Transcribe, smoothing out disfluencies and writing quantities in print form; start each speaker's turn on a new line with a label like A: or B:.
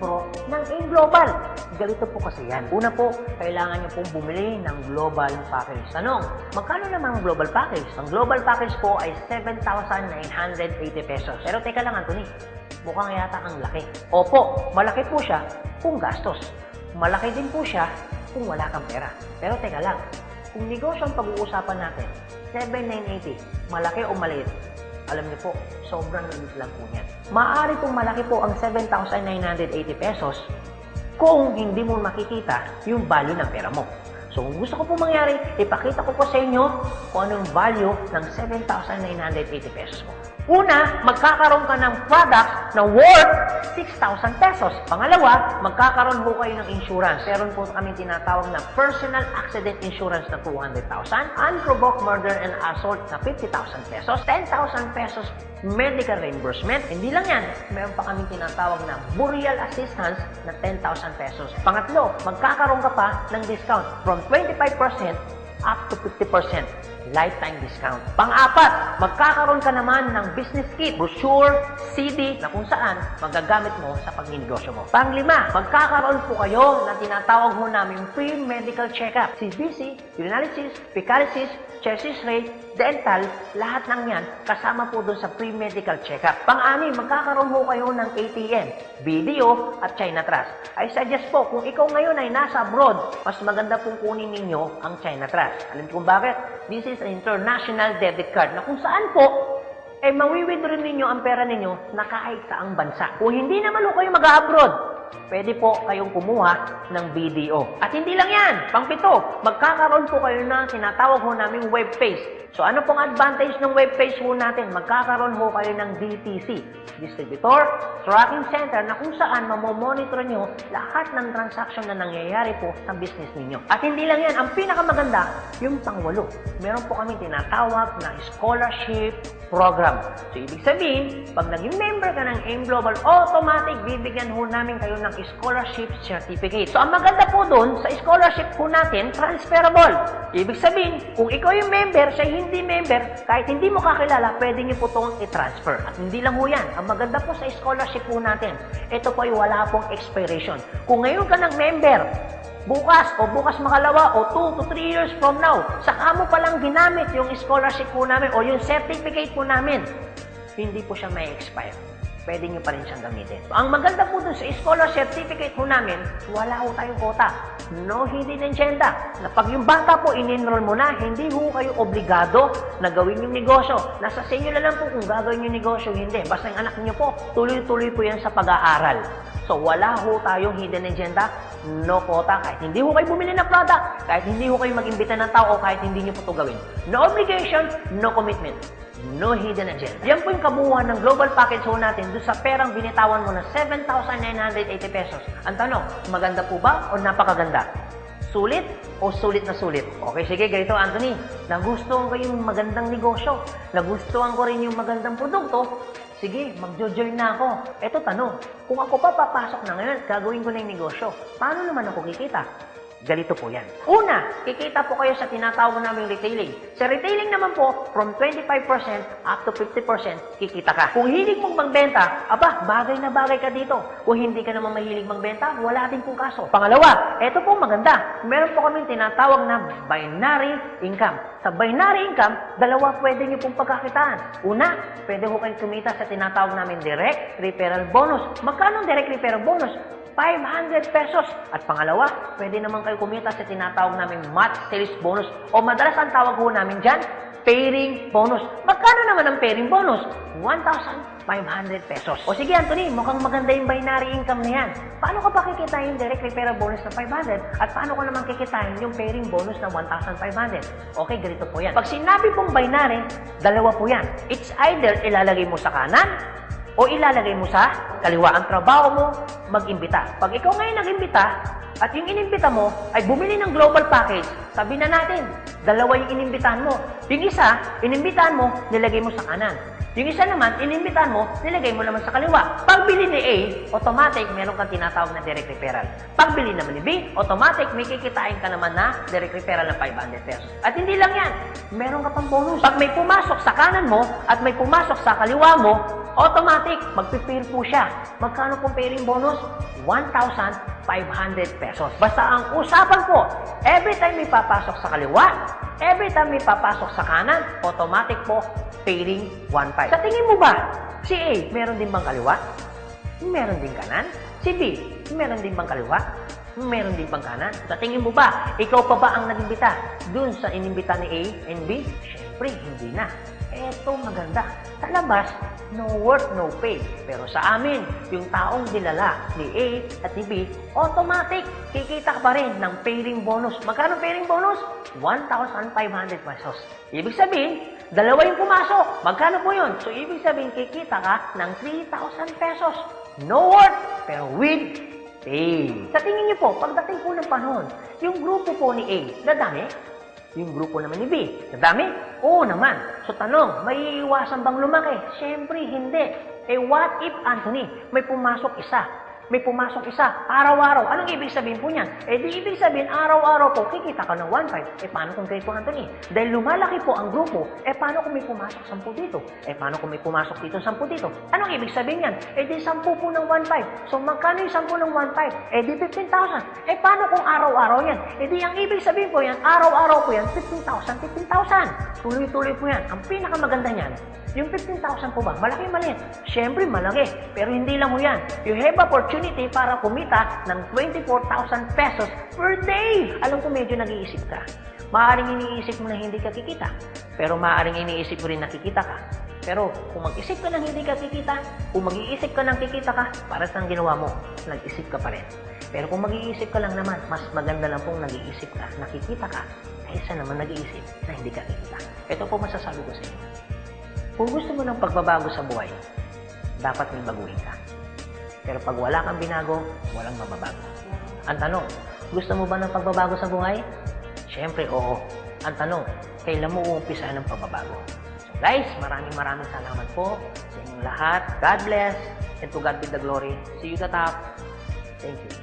A: libro ng AIM Global. Ganito po kasi yan. Una po, kailangan nyo pong bumili ng global package. Tanong, magkano naman ang global package? Ang global package po ay 7,980 pesos. Pero teka lang, Anthony, mukhang yata ang laki. Opo, malaki po siya kung gastos. Malaki din po siya kung wala kang pera. Pero teka lang, kung negosyo ang pag-uusapan natin, 7,980, malaki o maliit? Alam niyo po, sobrang liit lang po niyan. Maaari pong malaki po ang 7,980 pesos kung hindi mo makikita yung value ng pera mo. So, kung gusto ko po mangyari, ipakita ko po sa inyo kung ano yung value ng 7,980 pesos mo. Una, magkakaroon ka ng product na worth 6,000 pesos. Pangalawa, magkakaroon po kayo ng insurance. Meron po kami tinatawag na personal accident insurance na 200,000, unprovoked murder and assault na 50,000 pesos, 10,000 pesos medical reimbursement. Hindi lang yan, meron pa kami tinatawag na burial assistance na 10,000 pesos. Pangatlo, magkakaroon ka pa ng discount from 25% up to 50%. Lifetime discount. Pang-apat, magkakaroon ka naman ng business kit, brochure, CD na kung saan magagamit mo sa pagninegosyo mo. Pang-lima, magkakaroon po kayo na tinatawag mo namin free medical check-up. CBC, urinalysis, fecalysis, chest x-ray, dental, lahat ng yan kasama po doon sa free medical check-up. Pang-anim, magkakaroon po kayo ng ATM, video at China Trust. I suggest po, kung ikaw ngayon ay nasa abroad, mas maganda pong kunin ninyo ang China Trust. Alam niyo kung bakit? This is an international debit card na kung saan po, mawi-withdraw ninyo ang pera ninyo na kahit saang bansa. Kung hindi naman po kayo mag-abroad, pwede po kayong kumuha ng BDO. At hindi lang yan, pang-pito, magkakaroon po kayo ng tinatawag ho naming web page. So ano pong advantage ng web page po natin? Magkakaroon ho kayo ng DTC, Distributor Tracking Center, na kung saan mamomonitor nyo lahat ng transaction na nangyayari po sa business ninyo. At hindi lang yan, ang pinakamaganda, yung pang-walo. Meron po kami tinatawag na scholarship program. So ibig sabihin, pag naging member ka ng AIM Global, automatic bibigyan ho namin kayo ng scholarship certificate. So ang maganda po doon, sa scholarship po natin, transferable. Ibig sabihin, kung ikaw yung member, siya hindi member, kahit hindi mo kakilala, pwede niyo po itong i-transfer. At hindi lang ho yan. Ang maganda po sa scholarship po natin, ito po ay wala pong expiration. Kung ngayon ka ng member, bukas o bukas makalawa o 2 to 3 years from now, saka mo palang ginamit yung scholarship po namin o yung certificate po namin, hindi po siya may expire. Pwede nyo pa rin siyang gamitin. So, ang maganda po dun sa scholar certificate po namin, wala ho tayong quota. No hidden agenda. Na pag yung bata po in-enroll mo na, hindi ho kayo obligado na gawin yung negosyo. Nasa sa inyo na lang po kung gagawin yung negosyo, hindi. Basta yung anak niyo po, tuloy-tuloy po yan sa pag-aaral. So, wala ho tayong hidden agenda, no quota. Kahit hindi ho kayo bumili ng product, kahit hindi ho kayo mag-imbita ng tao, kahit hindi nyo po ito gawin. No obligation, no commitment. No hidden agenda. Yan po yung kabuuan ng global package ho natin doon sa perang binitawan mo na 7,980 pesos. Ang tanong, maganda po ba o napakaganda? Sulit o sulit na sulit? Okay, sige, ganito Anthony. Nagustuhan ko yung magandang negosyo. Nagustuhan ko rin yung magandang produkto. Sige, magjo-join na ako. Eto tanong, kung ako pa papasok na ngayon, gagawin ko na yung negosyo. Paano naman ako kikita? Ganito po yan. Una, kikita po kayo sa tinatawag naming retailing. Sa retailing naman po, from 25% up to 50%, kikita ka. Kung hilig mong magbenta, aba, bagay na bagay ka dito. Kung hindi ka naman mahilig magbenta, wala din pong kaso. Pangalawa, eto po maganda. Meron po kaming tinatawag na binary income. Sa binary income, dalawa pwede nyo pong pagkakitaan. Una, pwede ho kayong kumita sa tinatawag namin direct referral bonus. Magkano direct referral bonus? 500 pesos. At pangalawa, pwede naman kayo kumita sa tinatawag namin match sales bonus o madalas ang tawag ho namin dyan, pairing bonus. Magkano naman ang pairing bonus? 1,500 pesos. O sige Anthony, mukhang maganda yung binary income na yan. Paano ka pa kikitain yung direct referral bonus na 500 at paano ko naman kikitain yung pairing bonus na 1,500? Okay, ganito po yan. Pag sinabi pong binary, dalawa po yan. It's either ilalagay mo sa kanan o ilalagay mo sa kaliwa. Ang trabaho mo, mag-imbita. Pag ikaw ngayon nag-imbita, at yung inimbita mo ay bumili ng global package, sabi na natin, dalawa yung inimbitahan mo. Yung isa, inimbitahan mo, nilagay mo sa kanan. Yung isa naman, inimbitan mo, nilagay mo naman sa kaliwa. Pagbili ni A, automatic, meron kang tinatawag na direct referral. Pagbili naman ni B, automatic, may kikitain ka naman na direct referral ng 500 pesos. At hindi lang yan, meron ka pang bonus. Pag may pumasok sa kanan mo at may pumasok sa kaliwa mo, automatic, magpipair po siya. Magkano pong pairing bonus? 1,500 pesos. Basta ang usapan po, every time may papasok sa kaliwa, every time may papasok sa kanan, automatic po, pairing 1,500. Sa tingin mo ba, si A, meron din bang kaliwa? Meron din kanan? Si B, meron din bang kaliwa? Meron din bang kanan? Sa tingin mo ba, ikaw pa ba ang nag-imbita dun sa inimbita ni A and B? Siyempre, hindi na. Eto maganda. Sa labas, no work, no pay. Pero sa amin, yung taong dilala ni A at ni B, automatic, kikita ka pa rin ng pairing bonus. Magkano pairing bonus? 1,500 pesos. Ibig sabihin, dalawa yung pumasok. Magkano po yun? So, ibig sabihin, kikita ka ng 3,000 pesos. No work, pero with pay. Sa tingin niyo po, pagdating po ng panahon, yung grupo po ni A, dadami? Yung grupo naman ni B, nadami? Oo naman. So tanong, may iiwasan bang lumaki? Siyempre, hindi. Eh what if, Anthony, may pumasok isa? May pumasok isa, araw-araw. Anong ibig sabihin po niyan? Eh di ibig sabihin, araw-araw po, kikita ka ng 1,500. Eh paano kung kayo po, Anthony? Dahil lumalaki po ang grupo, eh paano kung may pumasok 10 dito? Eh paano kung may pumasok dito 10 dito? Anong ibig sabihin yan? Eh di 10 po ng 1,500. So magkano yung 10 ng 1,500? Eh di 15,000. Eh paano kung araw-araw yan? Eh di ang ibig sabihin po yan, araw-araw po yan, 15,000, 15,000. Tuloy-tuloy po yan. Ang pinakamaganda niyan, yung 15,000 po ba? Malaki maliit? Siyempre malaki. Pero hindi lang mo yan. You have opportunity para kumita ng 24,000 pesos per day. Alam ko medyo nag-iisip ka. Maaaring iniisip mo na hindi ka kikita. Pero maaaring iniisip mo rin na kikita ka. Pero kung mag-isip ka ng hindi ka kikita, kung mag-iisip ka ng kikita ka, para saan ginawa mo? Nag-isip ka pa rin. Pero kung mag-iisip ka lang naman, mas maganda lang pong nag-iisip ka, nakikita ka, kaysa naman nag-iisip na hindi ka kikita. Ito po masasabi ko sa inyo. Kung gusto mo ng pagbabago sa buhay, dapat may baguhin ka. Pero pag wala kang binago, walang mababago. Ang tanong, gusto mo ba ng pagbabago sa buhay? Siyempre, oo. Ang tanong, kailan mo uumpisahan ng pagbabago? So guys, maraming salamat po sa inyong lahat. God bless, and to God be the glory. See you at the top. Thank you.